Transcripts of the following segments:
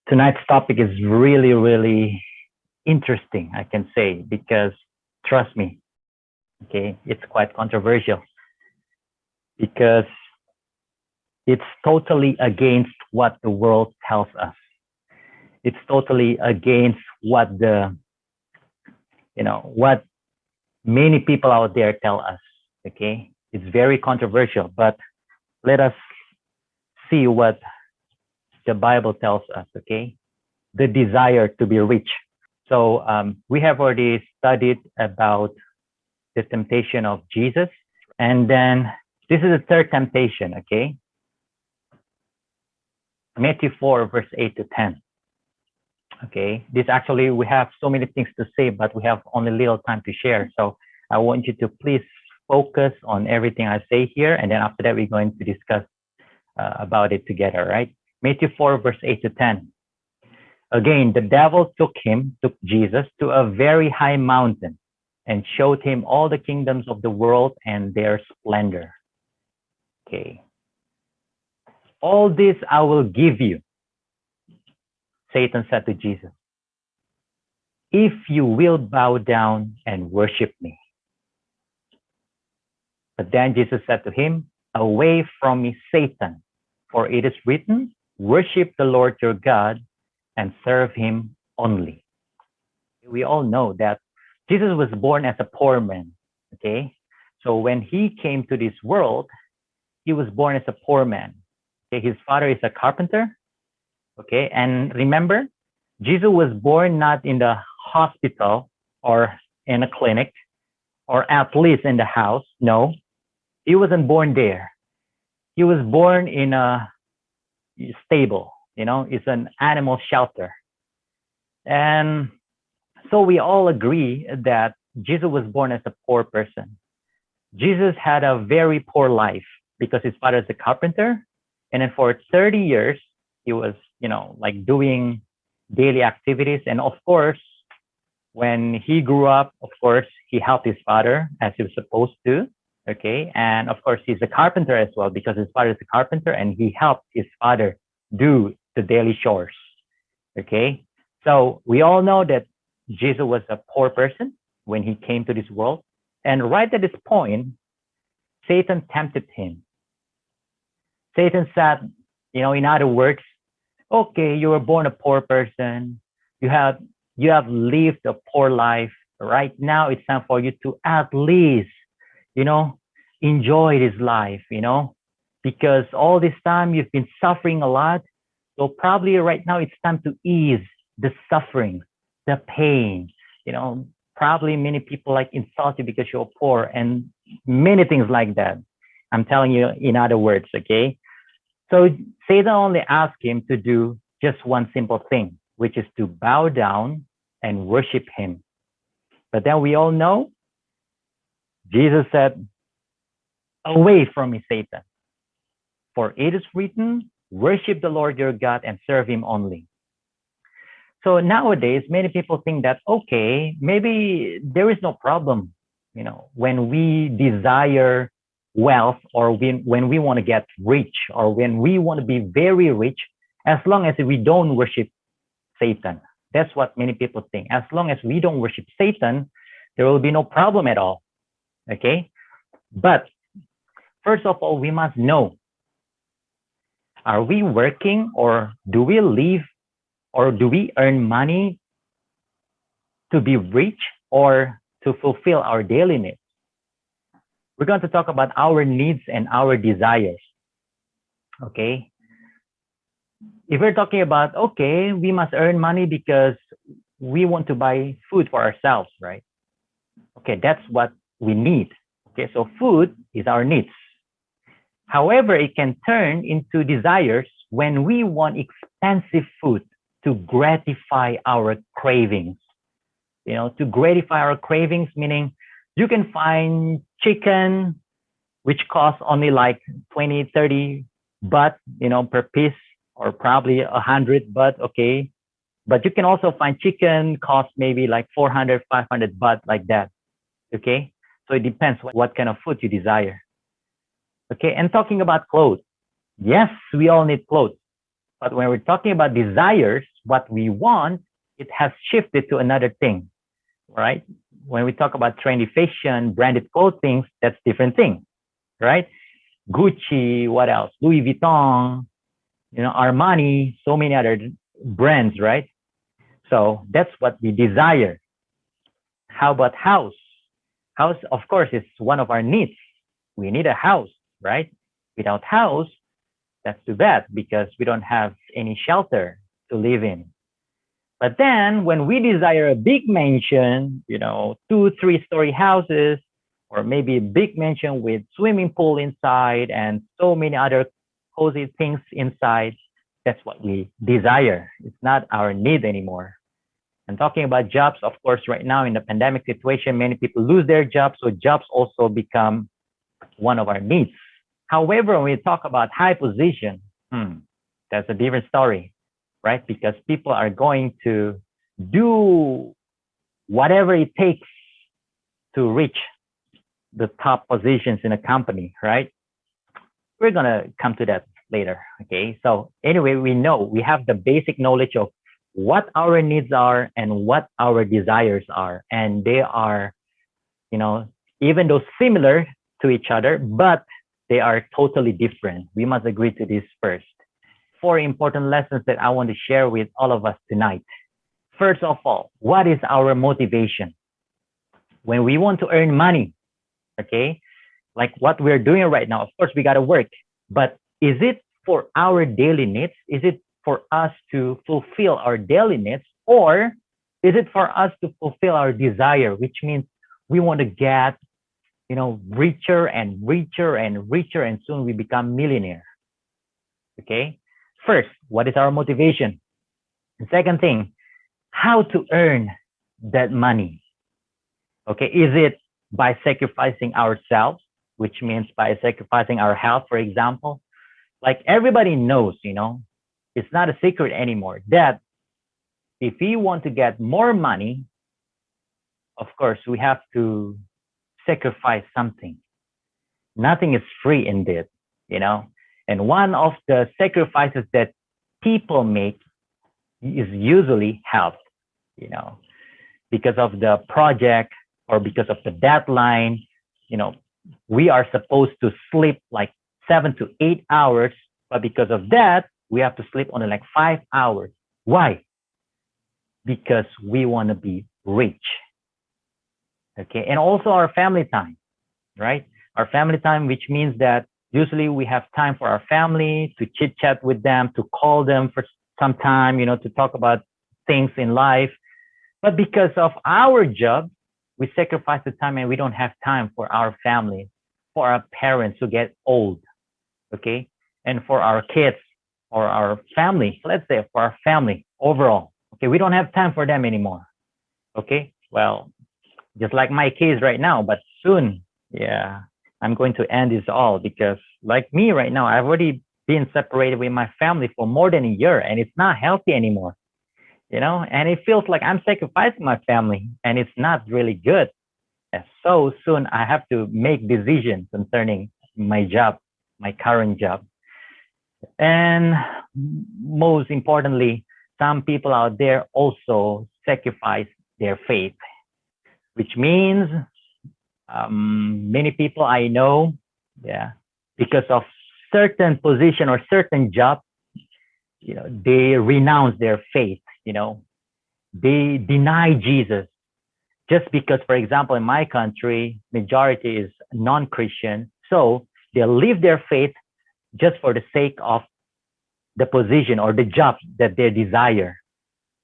Tonight's topic is really, really interesting, I can say, because trust me, okay, it's quite controversial because it's totally against what the world tells us. It's totally against what many people out there tell us. Okay, it's very controversial, but let us see what the Bible tells us. Okay, the desire to be rich. So we have already studied about the temptation of Jesus. And then this is the third temptation, okay? Matthew 4, verse 8 to 10. Okay, this actually, we have so many things to say, but we have only little time to share. So I want you to please focus on everything I say here. And then after that, we're going to discuss about it together, right? Matthew 4, verse 8 to 10. Again, the devil took Jesus to a very high mountain and showed him all the kingdoms of the world and their splendor. Okay. All this I will give you, Satan said to Jesus, if you will bow down and worship me. But then Jesus said to him, away from me, Satan, for it is written, worship the Lord your God and serve him only. We all know that Jesus was born as a poor man, okay? So when he came to this world, he was born as a poor man. Okay? His father is a carpenter, okay? And remember, Jesus was born not in the hospital or in a clinic or at least in the house. No, he wasn't born there. He was born in a stable, it's an animal shelter. And so we all agree that Jesus was born as a poor person. Jesus had a very poor life because his father is a carpenter. And then for 30 years, he was, like doing daily activities. And of course, when he grew up, of course, he helped his father as he was supposed to. Okay. And of course, he's a carpenter as well because his father is a carpenter and he helped his father do the daily chores. Okay. So we all know that Jesus was a poor person when he came to this world. And right at this point, Satan tempted him. Satan said, in other words, okay, you were born a poor person. You have lived a poor life. Right now, it's time for you to at least, enjoy this life, because all this time you've been suffering a lot. So probably right now it's time to ease the suffering, the pain. Probably many people like insult you because you're poor and many things like that. I'm telling you in other words, okay? So Satan only asked him to do just one simple thing, which is to bow down and worship him. But then we all know Jesus said, away from me, Satan. For it is written, worship the Lord your God and serve him only. So nowadays, many people think that, okay, maybe there is no problem, when we desire wealth or when we want to get rich or when we want to be very rich, as long as we don't worship Satan. That's what many people think. As long as we don't worship Satan, there will be no problem at all. Okay? But first of all, we must know, are we working or do we live or do we earn money to be rich or to fulfill our daily needs? We're going to talk about our needs and our desires. Okay? If we're talking about, okay, we must earn money because we want to buy food for ourselves, right? Okay, that's what we need. Okay, so food is our needs. However, it can turn into desires when we want expensive food to gratify our cravings. To gratify our cravings, meaning you can find chicken, which costs only like 20, 30 baht, per piece, or probably 100 baht, okay? But you can also find chicken cost maybe like 400, 500 baht, like that, okay? So it depends what kind of food you desire. Okay, and talking about clothes. Yes, we all need clothes. But when we're talking about desires, what we want, it has shifted to another thing, right? When we talk about trendy fashion, branded clothing, that's different thing, right? Gucci, what else? Louis Vuitton, Armani, so many other brands, right? So that's what we desire. How about house? House, of course, is one of our needs. We need a house, right? Without house, that's too bad because we don't have any shelter to live in. But then when we desire a big mansion, 2, 3 story houses, or maybe a big mansion with swimming pool inside and so many other cozy things inside, that's what we desire. It's not our need anymore. And talking about jobs, of course, right now in the pandemic situation, many people lose their jobs. So jobs also become one of our needs. However, when we talk about high position, that's a different story, right? Because people are going to do whatever it takes to reach the top positions in a company, right? We're going to come to that later. Okay. So anyway, we have the basic knowledge of what our needs are and what our desires are. And they are, even though similar to each other, but they are totally different. We must agree to this first. 4 important lessons that I want to share with all of us tonight. First of all, what is our motivation? When we want to earn money, okay, like what we're doing right now, of course, we got to work, but is it for our daily needs? Is it for us to fulfill our daily needs? Or is it for us to fulfill our desire, which means we want to get, richer and richer and richer, and soon we become millionaire? Okay. First, what is our motivation? The second thing, how to earn that money? Okay. Is it by sacrificing ourselves, which means by sacrificing our health, for example? Like everybody knows, it's not a secret anymore that if we want to get more money, of course, we have to sacrifice something. Nothing is free in this, And one of the sacrifices that people make is usually health, because of the project or because of the deadline, we are supposed to sleep like 7 to 8 hours, but because of that, we have to sleep only like 5 hours. Why? Because we want to be rich. Okay. And also our family time, right? Our family time, which means that usually we have time for our family to chit chat with them, to call them for some time, to talk about things in life. But because of our job, we sacrifice the time and we don't have time for our family, for our parents who get old. Okay. And for our kids or our family, let's say for our family overall. Okay. We don't have time for them anymore. Okay. Well, just like my case right now, but soon, yeah, I'm going to end this all because like me right now, I've already been separated with my family for more than a year and it's not healthy anymore, and it feels like I'm sacrificing my family and it's not really good. And so soon I have to make decisions concerning my job, my current job. And most importantly, some people out there also sacrifice their faith, which means many people I know, yeah, because of certain position or certain job, they renounce their faith, they deny Jesus just because, for example, in my country, majority is non-Christian. So they leave their faith just for the sake of the position or the job that they desire.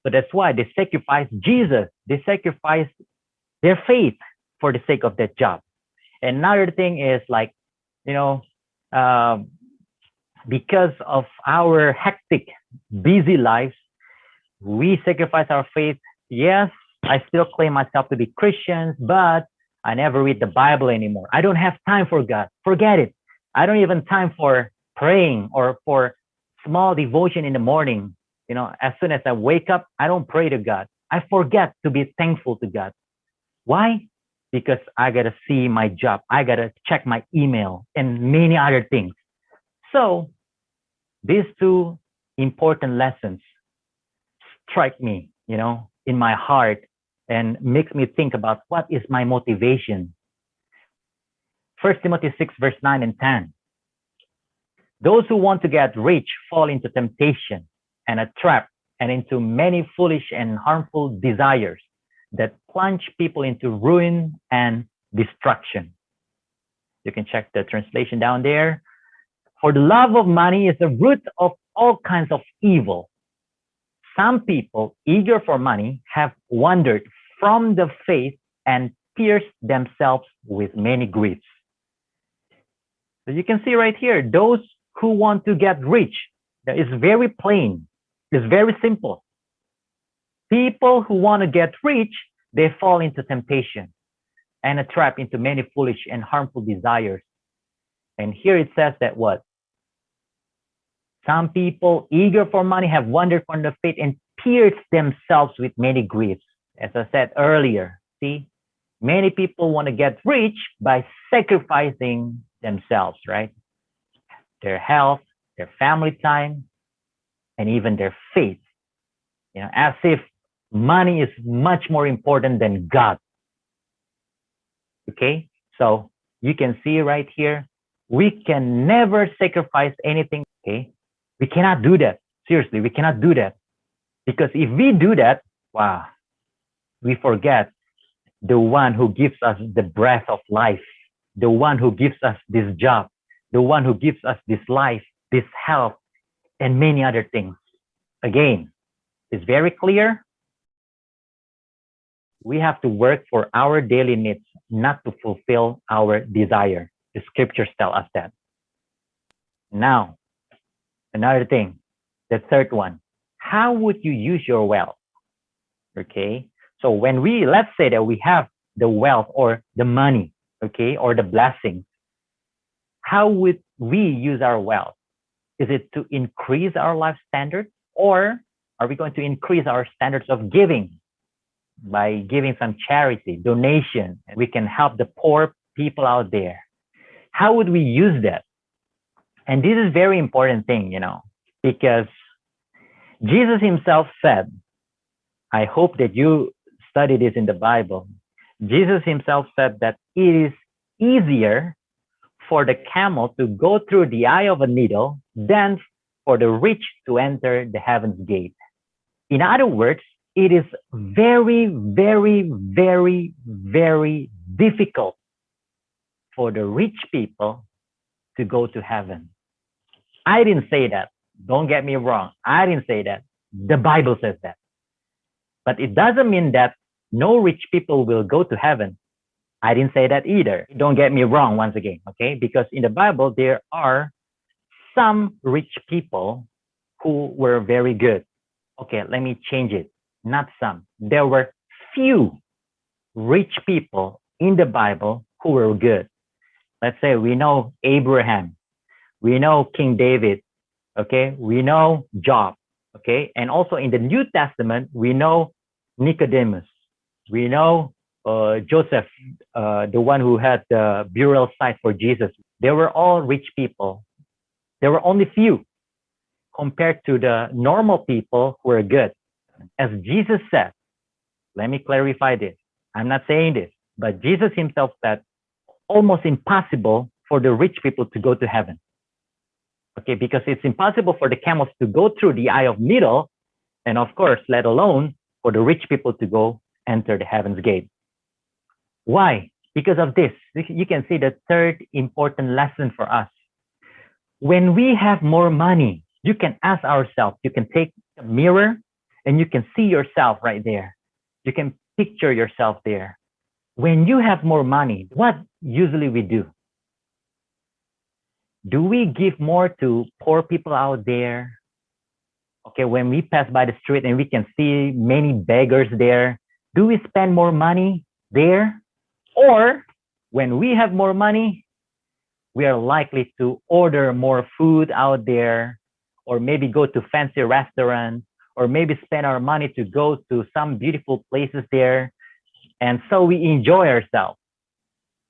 So that's why they sacrifice Jesus. They sacrifice their faith for the sake of that job. And another thing is like, because of our hectic, busy lives, we sacrifice our faith. Yes, I still claim myself to be Christian, but I never read the Bible anymore. I don't have time for God. Forget it. I don't even time for praying or for small devotion in the morning. As soon as I wake up, I don't pray to God. I forget to be thankful to God. Why? Because I got to see my job. I got to check my email and many other things. So these two important lessons strike me, in my heart and makes me think about what is my motivation. First Timothy 6, verse 9 and 10. Those who want to get rich fall into temptation and a trap and into many foolish and harmful desires that plunge people into ruin and destruction. You can check the translation down there. For the love of money is the root of all kinds of evil. Some people, eager for money, have wandered from the faith and pierced themselves with many griefs. So you can see right here, those who want to get rich, that is very plain, it's very simple. People who want to get rich, they fall into temptation and a trap into many foolish and harmful desires. And here it says that what? Some people eager for money have wandered from the faith and pierced themselves with many griefs. As I said earlier, see, many people want to get rich by sacrificing themselves, right? Their health, their family time, and even their faith. As if money is much more important than God. Okay, so you can see right here, we can never sacrifice anything. Okay, we cannot do that. Seriously, we cannot do that. Because if we do that, wow, we forget the one who gives us the breath of life, the one who gives us this job, the one who gives us this life, this health, and many other things. Again, it's very clear. We have to work for our daily needs, not to fulfill our desire. The scriptures tell us that. Now, another thing, the third one, how would you use your wealth? Okay, so let's say that we have the wealth or the money, okay, or the blessing, how would we use our wealth? Is it to increase our life standards, or are we going to increase our standards of giving by giving some charity, donation, and we can help the poor people out there? How would we use that? And this is a very important thing, because Jesus himself said, I hope that you study this in the Bible. Jesus himself said that it is easier for the camel to go through the eye of a needle than for the rich to enter the heaven's gate. In other words, it is very, very, very, very difficult for the rich people to go to heaven. I didn't say that. Don't get me wrong. I didn't say that. The Bible says that. But it doesn't mean that no rich people will go to heaven. I didn't say that either. Don't get me wrong once again, okay? Because in the Bible, there are some rich people who were very good. Okay, let me change it. Not some. There were few rich people in the Bible who were good. Let's say we know Abraham. We know King David. Okay, we know Job. Okay, and also in the New Testament, we know Nicodemus. We know Joseph, the one who had the burial site for Jesus. They were all rich people. There were only few compared to the normal people who were good. As Jesus said, let me clarify this. I'm not saying this, but Jesus himself said, almost impossible for the rich people to go to heaven. Okay, because it's impossible for the camels to go through the eye of needle, and of course, let alone for the rich people to go enter the heaven's gate. Why? Because of this. You can see the third important lesson for us. When we have more money, you can ask ourselves, you can take a mirror and you can see yourself right there. You can picture yourself there. When you have more money, what usually we do? Do we give more to poor people out there? Okay, when we pass by the street and we can see many beggars there, do we spend more money there? Or when we have more money, we are likely to order more food out there, or maybe go to fancy restaurants, or maybe spend our money to go to some beautiful places there. And so we enjoy ourselves.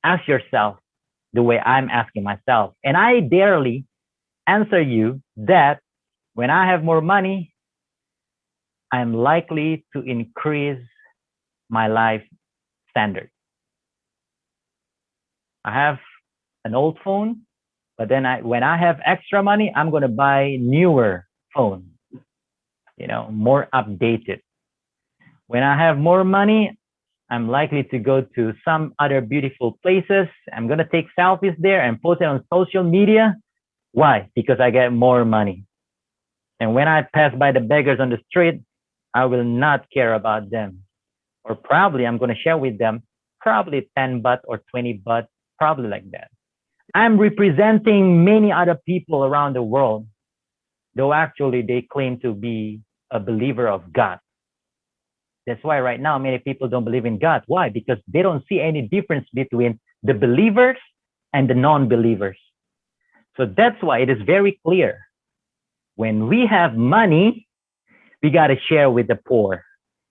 Ask yourself the way I'm asking myself. And I darely answer you that When I have more money, I'm likely to increase my life standard. I have an old phone, but then when I have extra money, I'm going to buy newer phone, more updated. When I have more money, I'm likely to go to some other beautiful places. I'm going to take selfies there and post it on social media. Why? Because I get more money. And when I pass by the beggars on the street, I will not care about them. Or probably I'm going to share with them probably 10 baht or 20 baht, probably like that. I'm representing many other people around the world, though actually they claim to be a believer of God. That's why right now many people don't believe in God. Why? Because they don't see any difference between the believers and the non-believers. So that's why it is very clear. When we have money, we got to share with the poor,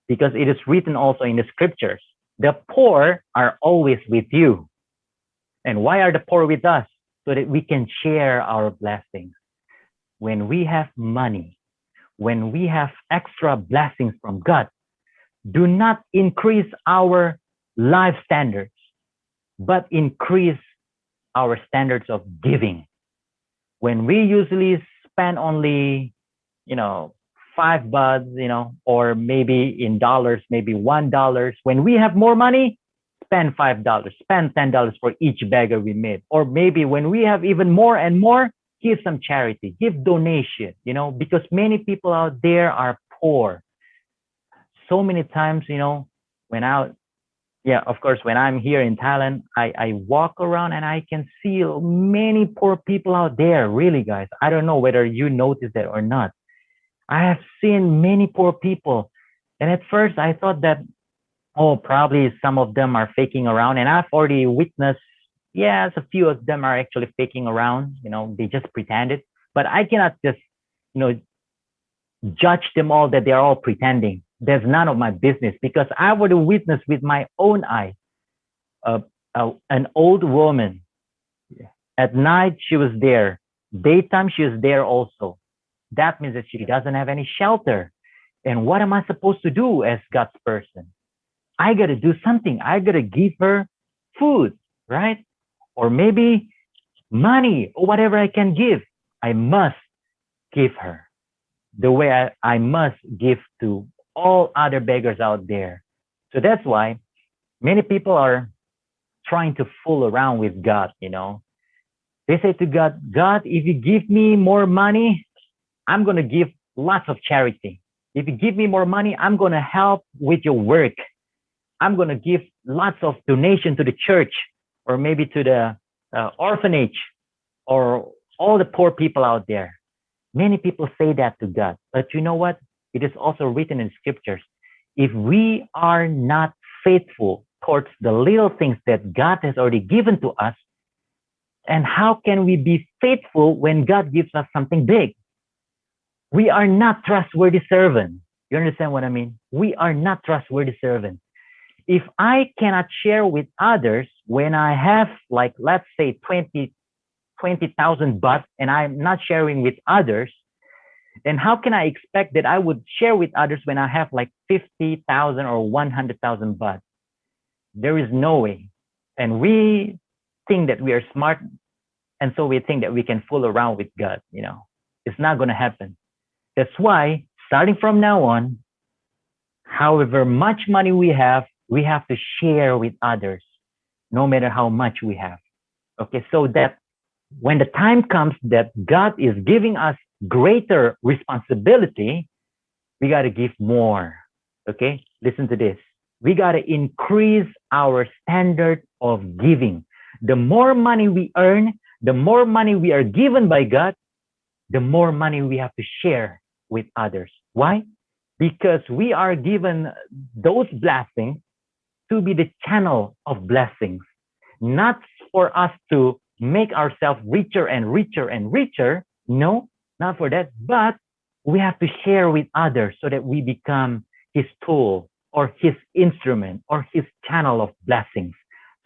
because it is written also in the scriptures. The poor are always with you. And why are the poor with us? So that we can share our blessings. When we have money, when we have extra blessings from God, do not increase our life standards, but increase our standards of giving. When we usually spend only, 5 baht, or maybe in dollars, maybe $1. When we have more money, spend $5, spend $10 for each beggar we meet. Or maybe when we have even more and more, give some charity, give donation, because many people out there are poor. So many times, when of course, when I'm here in Thailand, I walk around and I can see many poor people out there, really, guys. I don't know whether you notice that or not. I have seen many poor people. And at first I thought that, oh, probably some of them are faking around. And I've already witnessed, yes, a few of them are actually faking around. They just pretended. But I cannot just, judge them all that they're all pretending. There's none of my business, because I would have witnessed with my own eye an old woman. At night, she was there. Daytime, she was there also. That means that she doesn't have any shelter. And what am I supposed to do as God's person? I got to do something. I got to give her food, right? Or maybe money or whatever I can give. I must give her the way I must give to all other beggars out there. So that's why many people are trying to fool around with God, They say to God, God, if you give me more money, I'm going to give lots of charity. If you give me more money, I'm going to help with your work. I'm going to give lots of donation to the church, or maybe to the orphanage, or all the poor people out there. Many people say that to God. But you know what? It is also written in scriptures. If we are not faithful towards the little things that God has already given to us, and how can we be faithful when God gives us something big? We are not trustworthy servants. You understand what I mean? We are not trustworthy servants. If I cannot share with others when I have, like, let's say 20,000 baht, and I'm not sharing with others, then how can I expect that I would share with others when I have like 50,000 or 100,000 baht? There is no way. And we think that we are smart, and so we think that we can fool around with God, It's not going to happen. That's why, starting from now on, however much money we have to share with others, no matter how much we have. Okay, so that when the time comes that God is giving us greater responsibility, we got to give more. Okay, listen to this. We got to increase our standard of giving. The more money we earn, the more money we are given by God, the more money we have to share with others. Why? Because we are given those blessings to be the channel of blessings, not for us to make ourselves richer and richer and richer. No, not for that. But we have to share with others so that we become his tool or his instrument or his channel of blessings,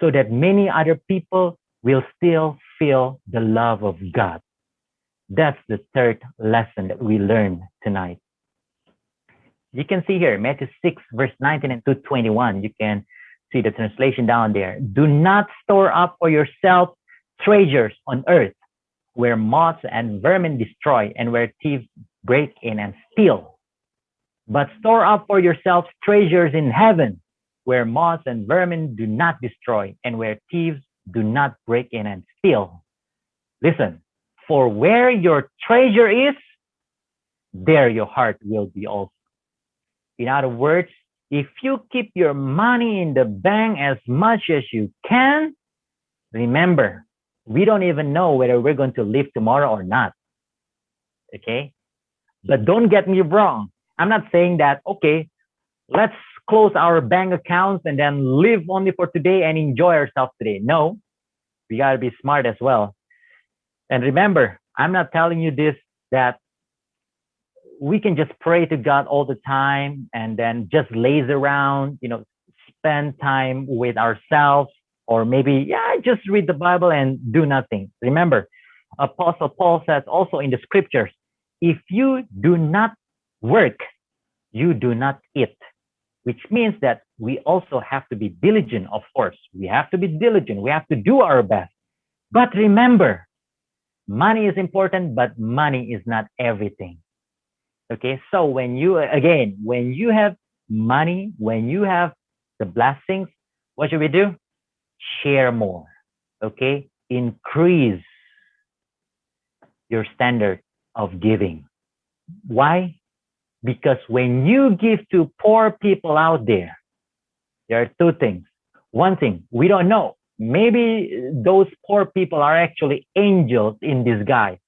so that many other people will still feel the love of God. That's the third lesson that we learned tonight. You can see here, Matthew 6, verse 19 and to 21. You can see the translation down there. Do not store up for yourself treasures on earth where moths and vermin destroy and where thieves break in and steal. But store up for yourselves treasures in heaven where moths and vermin do not destroy and where thieves do not break in and steal. Listen, for where your treasure is, there your heart will be also. In other words, if you keep your money in the bank as much as you can, remember, we don't even know whether we're going to live tomorrow or not. Okay? But don't get me wrong. I'm not saying that, okay, let's close our bank accounts and then live only for today and enjoy ourselves today. No, we got to be smart as well. And remember, I'm not telling you this that we can just pray to God all the time and then just laze around, spend time with ourselves, or maybe, just read the Bible and do nothing. Remember, Apostle Paul says also in the scriptures, if you do not work, you do not eat, which means that we also have to be diligent, of course. We have to be diligent. We have to do our best. But remember, money is important, but money is not everything. Okay, so when you have money, when you have the blessings, what should we do? Share more. Okay, increase your standard of giving. Why? Because when you give to poor people out there are two things. One thing, we don't know. Maybe those poor people are actually angels in disguise.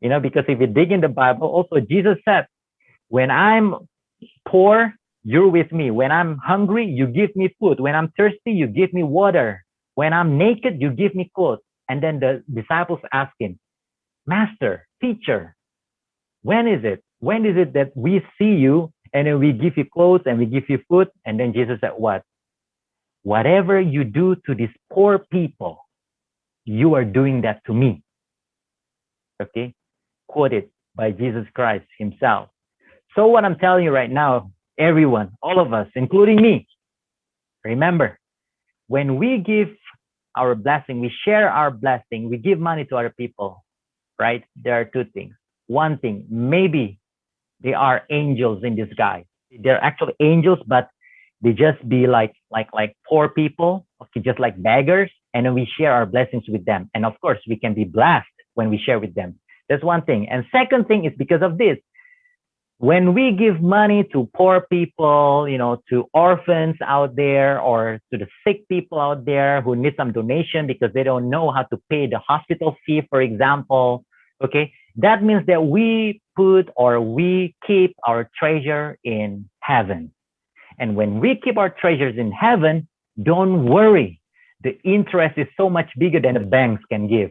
Because if you dig in the Bible, also Jesus said, when I'm poor, you're with me. When I'm hungry, you give me food. When I'm thirsty, you give me water. When I'm naked, you give me clothes. And then the disciples ask him, Master, teacher, when is it? When is it that we see you and then we give you clothes and we give you food? And then Jesus said, what? Whatever you do to these poor people, you are doing that to me. Okay? Quoted by Jesus Christ himself. So what I'm telling you right now, everyone, all of us, including me, remember, when we give our blessing, we share our blessing, we give money to other people, right? There are two things. One thing, maybe they are angels in disguise. They're actually angels, but they just be like poor people, okay, just like beggars, and then we share our blessings with them. And of course, we can be blessed when we share with them. That's one thing. And second thing is because of this. When we give money to poor people, to orphans out there or to the sick people out there who need some donation because they don't know how to pay the hospital fee, for example, okay, that means that we keep our treasure in heaven. And when we keep our treasures in heaven, don't worry. The interest is so much bigger than the banks can give.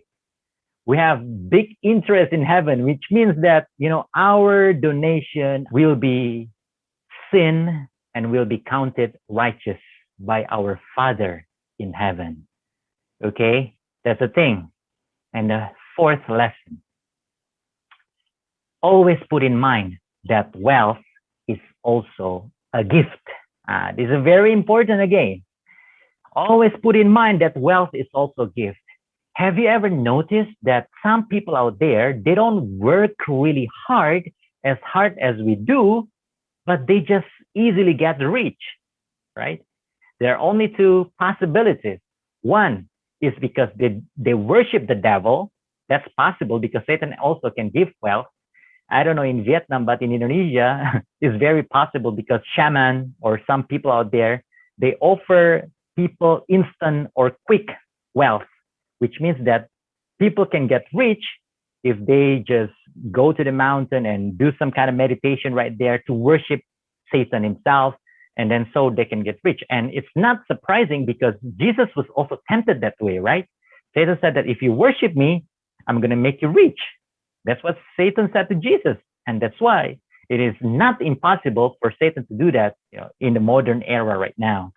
We have big interest in heaven, which means that, our donation will be seen and will be counted righteous by our Father in heaven. Okay? That's the thing. And the fourth lesson. Always put in mind that wealth is also a gift. This is very important again. Always put in mind that wealth is also a gift. Have you ever noticed that some people out there, they don't work really hard as we do, but they just easily get rich, right? There are only two possibilities. One is because they worship the devil. That's possible because Satan also can give wealth. I don't know in Vietnam, but in Indonesia, it's very possible because shaman or some people out there, they offer people instant or quick wealth, which means that people can get rich if they just go to the mountain and do some kind of meditation right there to worship Satan himself. And then so they can get rich. And it's not surprising because Jesus was also tempted that way, right? Satan said that if you worship me, I'm going to make you rich. That's what Satan said to Jesus. And that's why it is not impossible for Satan to do that, in the modern era right now.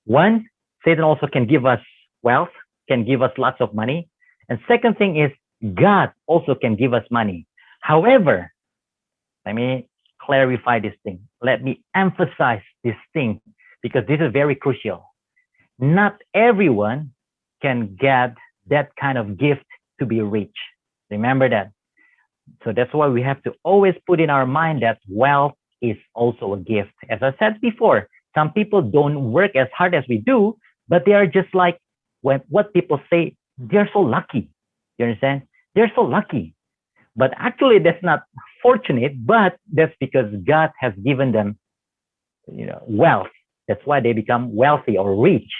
One, Satan also can give us wealth, can give us lots of money. And second thing is God also can give us money. However, let me clarify this thing. Let me emphasize this thing because this is very crucial. Not everyone can get that kind of gift to be rich. Remember that. So that's why we have to always put in our mind that wealth is also a gift. As I said before, some people don't work as hard as we do, but they are just like when what people say, they're so lucky. You understand? They're so lucky. But actually that's not fortunate, but that's because God has given them, wealth. That's why they become wealthy or rich,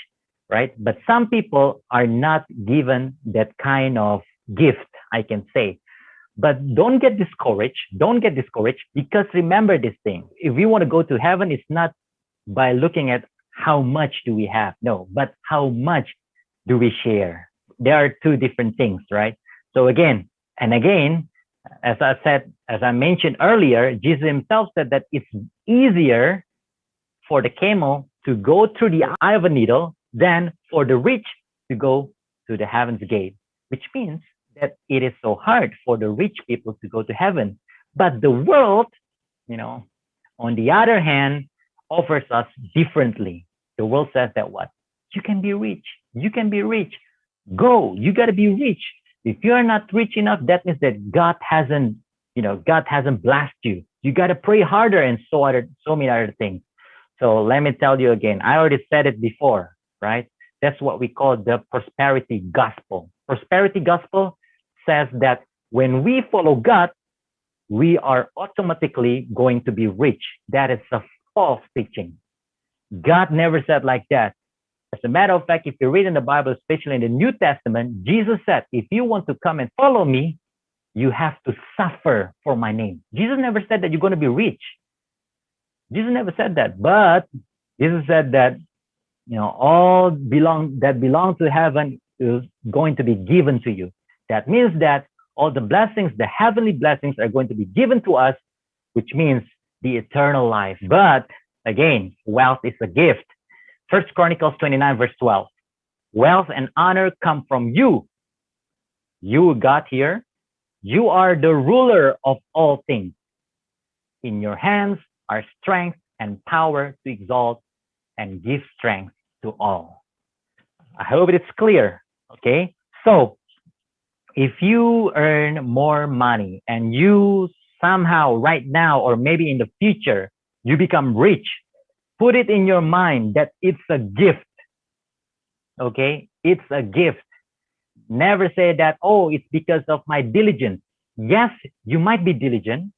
right? But some people are not given that kind of gift, I can say. But don't get discouraged. Don't get discouraged because remember this thing. If we want to go to heaven, it's not by looking at how much do we have. No, but how much do we share? There are two different things, right? So again and again, as I said, as I mentioned earlier, Jesus himself said that it's easier for the camel to go through the eye of a needle than for the rich to go to the heaven's gate, which means that it is so hard for the rich people to go to heaven. But the world, you know, on the other hand, offers us differently. The world says that what? You can be rich. You can be rich. Go. You got to be rich. If you're not rich enough, that means that God hasn't blessed you. You got to pray harder and so many other things. So let me tell you again. I already said it before, right? That's what we call the prosperity gospel. Prosperity gospel says that when we follow God, we are automatically going to be rich. That is a false teaching. God never said like that. As a matter of fact, if you read in the Bible, especially in the New Testament, Jesus said, if you want to come and follow me, you have to suffer for my name. Jesus never said that you're going to be rich. Jesus never said that. But Jesus said that, all that belong to heaven is going to be given to you. That means that all the blessings, the heavenly blessings are going to be given to us, which means the eternal life. But again, wealth is a gift. First Chronicles 29, verse 12. Wealth and honor come from you. You, God, here. You are the ruler of all things. In your hands are strength and power to exalt and give strength to all. I hope it's clear. Okay. So if you earn more money and you somehow right now or maybe in the future, you become rich, put it in your mind that it's a gift. Okay. It's a gift. Never say that, oh, it's because of my diligence. Yes, you might be diligent.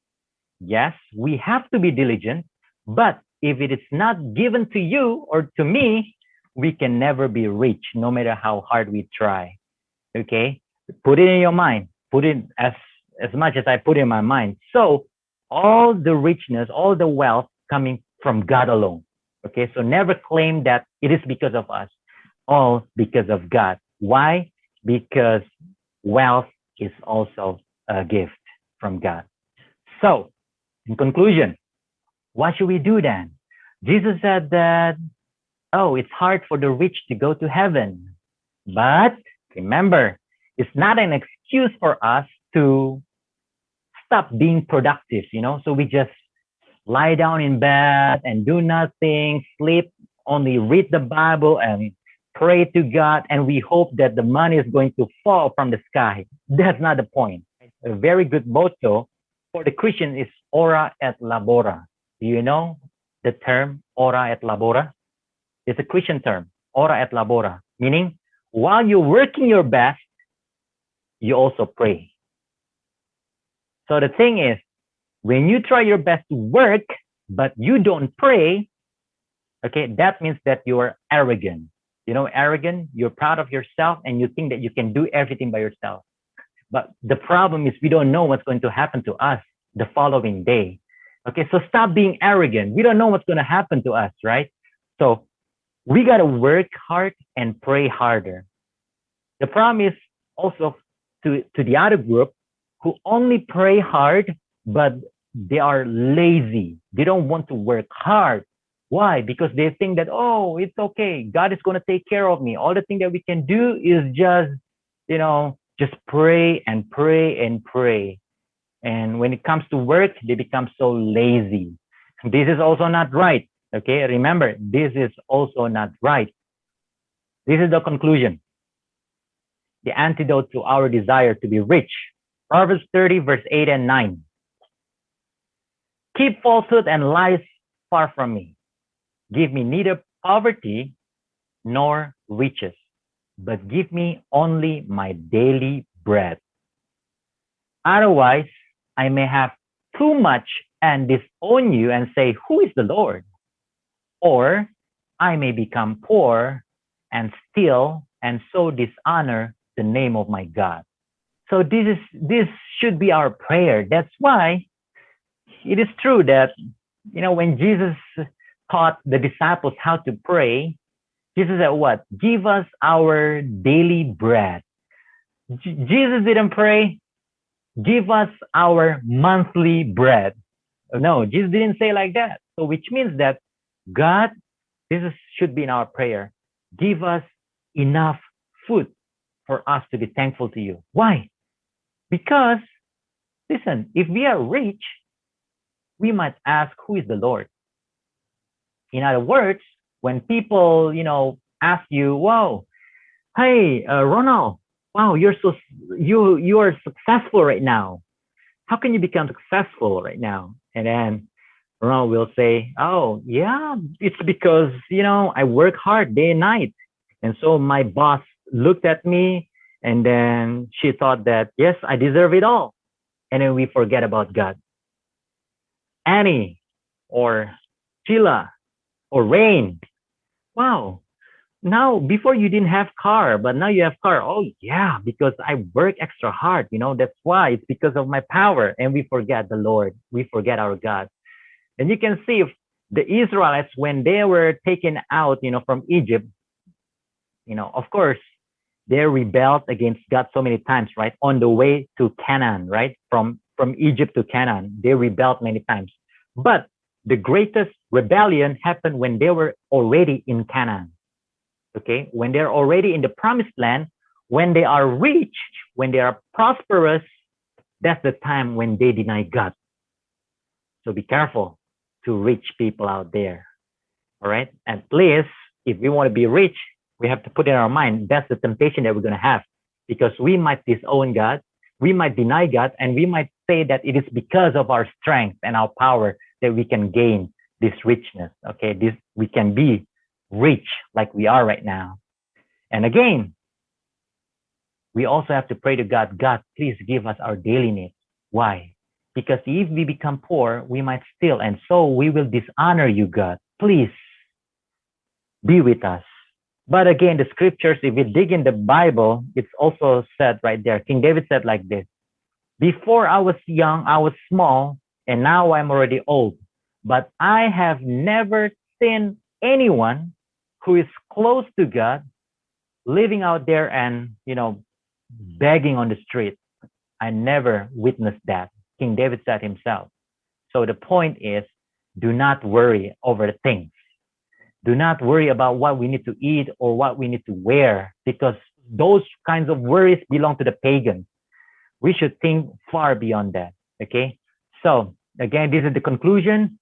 Yes, we have to be diligent. But if it is not given to you or to me, we can never be rich, no matter how hard we try. Okay? Put it in your mind. Put it as much as I put in my mind. So all the richness, all the wealth coming from God alone. Okay? So never claim that it is because of us. All because of God. Why? Because wealth is also a gift from God. So, in conclusion, what should we do then? Jesus said that, oh, it's hard for the rich to go to heaven. But remember, it's not an excuse for us to stop being productive, So we just lie down in bed and do nothing, sleep, only read the Bible and pray to God, and we hope that the money is going to fall from the sky. That's not the point. A very good motto for the Christian is ora et labora. Do you know the term ora et labora? It's a Christian term, ora et labora, meaning while you're working your best, you also pray. So the thing is, when you try your best to work, but you don't pray, okay, that means that you are arrogant. Arrogant, you're proud of yourself and you think that you can do everything by yourself. But the problem is we don't know what's going to happen to us the following day. Okay, so stop being arrogant. We don't know what's going to happen to us, right? So we got to work hard and pray harder. The problem is also to the other group who only pray hard, but they are lazy. They don't want to work hard. Why? Because they think that, oh, it's okay. God is going to take care of me. All the thing that we can do is just, just pray and pray and pray. And when it comes to work, they become so lazy. This is also not right. Okay, remember, this is also not right. This is the conclusion, the antidote to our desire to be rich. Proverbs 30, verse 8 and 9. Keep falsehood and lies far from me. Give me neither poverty nor riches, but give me only my daily bread. Otherwise, I may have too much and disown you and say, who is the Lord? Or I may become poor and steal and so dishonor the name of my God. So this should be our prayer. That's why it is true that, when Jesus taught the disciples how to pray, Jesus said what? Give us our daily bread. Jesus didn't pray, give us our monthly bread. No, Jesus didn't say like that. So which means that God, should be in our prayer. Give us enough food for us to be thankful to you. Why? Because, listen, if we are rich, we might ask, who is the Lord? In other words, when people, ask you, wow, hey, Ronald, wow, you are successful right now. How can you become successful right now? And then Ronald will say, oh, yeah, it's because, I work hard day and night. And so my boss looked at me and then she thought that, yes, I deserve it all. And then we forget about God. Annie or Sheila or Rain, wow, now before you didn't have car, but now you have car. Oh yeah, because I work extra hard, that's why. It's because of my power. And we forget the Lord. We forget our God. And you can see if the Israelites, when they were taken out, from Egypt, of course, they rebelled against God so many times, right? On the way to Canaan, right? From Egypt to Canaan, they rebelled many times. But the greatest rebellion happened when they were already in Canaan. Okay, when they're already in the promised land, when they are rich, when they are prosperous, that's the time when they deny God. So be careful to rich people out there. All right, at least if we want to be rich, we have to put in our mind that's the temptation that we're going to have, because we might disown God, we might deny God, and we might say that it is because of our strength and our power that we can gain this richness. Okay, we can be rich like we are right now. And again, we also have to pray to God, God, please give us our daily needs. Why? Because if we become poor, we might steal, and so we will dishonor you, God. Please be with us. But again, the scriptures, if we dig in the Bible, it's also said right there. King David said like this, before I was young, I was small, and now I'm already old. But I have never seen anyone who is close to God living out there and, begging on the street. I never witnessed that. King David said himself. So the point is, do not worry over things. Do not worry about what we need to eat or what we need to wear, because those kinds of worries belong to the pagans. We should think far beyond that. Okay. So again, this is the conclusion.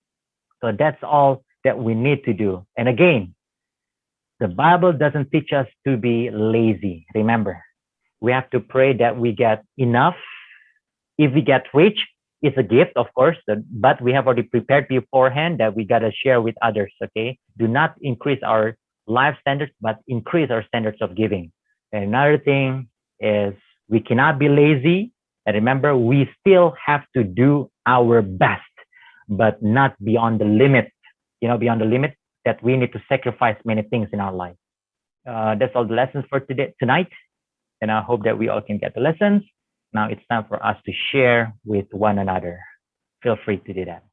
So that's all that we need to do. And again, the Bible doesn't teach us to be lazy. Remember, we have to pray that we get enough. If we get rich, it's a gift, of course, but we have already prepared beforehand that we got to share with others, okay? Do not increase our life standards, but increase our standards of giving. And another thing is we cannot be lazy. And remember, we still have to do our best, but not beyond the limit, beyond the limit that we need to sacrifice many things in our life. That's all the lessons for tonight. And I hope that we all can get the lessons. Now it's time for us to share with one another. Feel free to do that.